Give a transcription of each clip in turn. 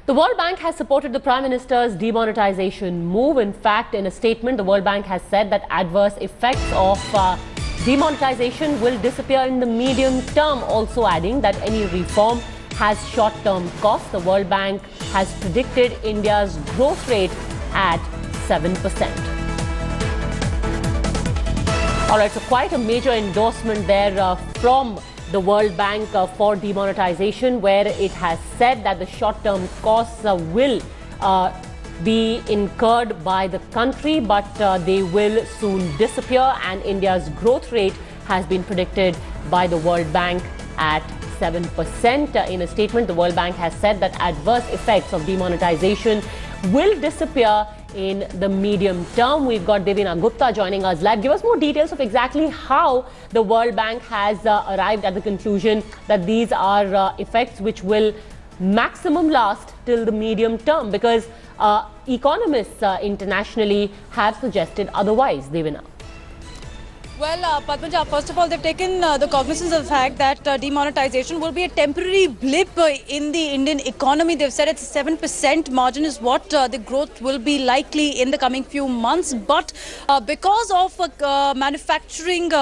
The World Bank has supported the Prime Minister's demonetization move. In fact, in a statement, the World Bank has said that adverse effects of demonetization will disappear in the medium term, also adding that any reform has short-term costs. The World Bank has predicted India's growth rate at 7%. All right, so quite a major endorsement there from the World Bank for demonetization, where it has said that the short-term costs will be incurred by the country, but they will soon disappear, and India's growth rate has been predicted by the World Bank at 7%. In a statement, the World Bank has said that adverse effects of demonetization will disappear in the medium term. We've got Devina Gupta joining us live. Give us more details of exactly how the World Bank has arrived at the conclusion that these are effects which will maximum last till the medium term, because economists internationally have suggested otherwise. Devina. Well, Padmaja, first of all, they've taken the cognizance of the fact that demonetization will be a temporary blip in the Indian economy. They've said it's a 7% margin is what the growth will be likely in the coming few months. But because of manufacturing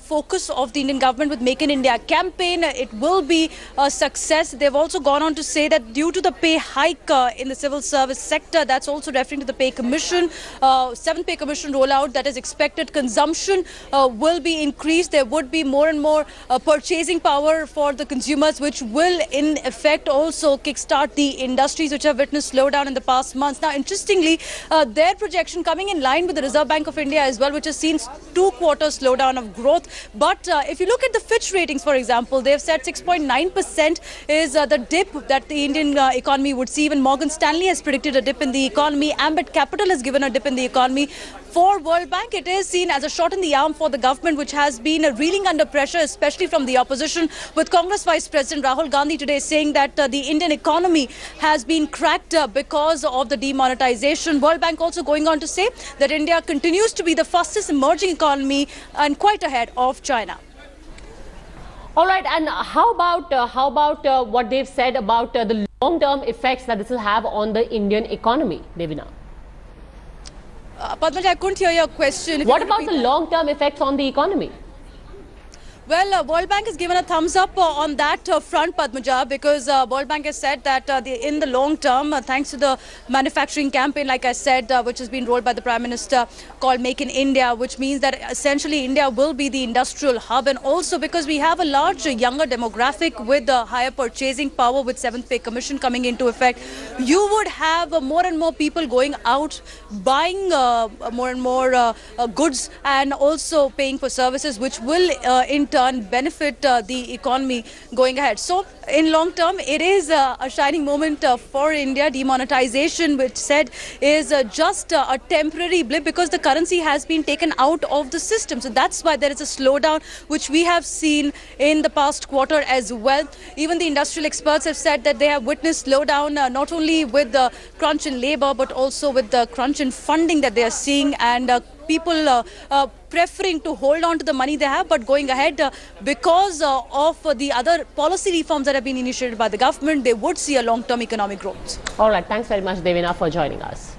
focus of the Indian government with Make in India campaign, it will be a success. They've also gone on to say that due to the pay hike in the civil service sector, that's also referring to the pay commission, 7th pay commission rollout that is expected, consumption will be increased. There would be more and more purchasing power for the consumers, which will in effect also kickstart the industries which have witnessed slowdown in the past months. Now, interestingly, their projection coming in line with the Reserve Bank of India as well, which has seen 2 quarters slowdown of growth. But if you look at the Fitch ratings, for example, they've said 6.9% is the dip that the Indian economy would see. Even Morgan Stanley has predicted a dip in the economy. Ambit Capital has given a dip in the economy. For World Bank, it is seen as a shot in the arm for the government, which has been reeling under pressure, especially from the opposition, with Congress Vice President Rahul Gandhi today saying that the Indian economy has been cracked because of the demonetization. World Bank also going on to say that India continues to be the fastest emerging economy and quite ahead of China. All right, and how about what they've said about the long-term effects that this will have on the Indian economy, Devina? Padmaja, I couldn't hear your question. What about the long-term effects on the economy? Well, World Bank has given a thumbs up on that front, Padmaja, because World Bank has said that in the long term, thanks to the manufacturing campaign, like I said, which has been rolled by the Prime Minister, called Make in India, which means that essentially India will be the industrial hub. And also because we have a large younger demographic with higher purchasing power, with 7th pay commission coming into effect, you would have more and more people going out, buying more and more goods, and also paying for services, which will in turn benefit the economy going ahead. So in long term, it is a shining moment for India. Demonetization, which said is just a temporary blip, because the currency has been taken out of the system. So that's why there is a slowdown, which we have seen in the past quarter as well. Even the industrial experts have said that they have witnessed slowdown not only with the crunch in labor, but also with the crunch in funding that they are seeing, and people preferring to hold on to the money they have, but going ahead because of the other policy reforms that have been initiated by the government, they would see a long-term economic growth. All right, thanks very much, Devina, for joining us.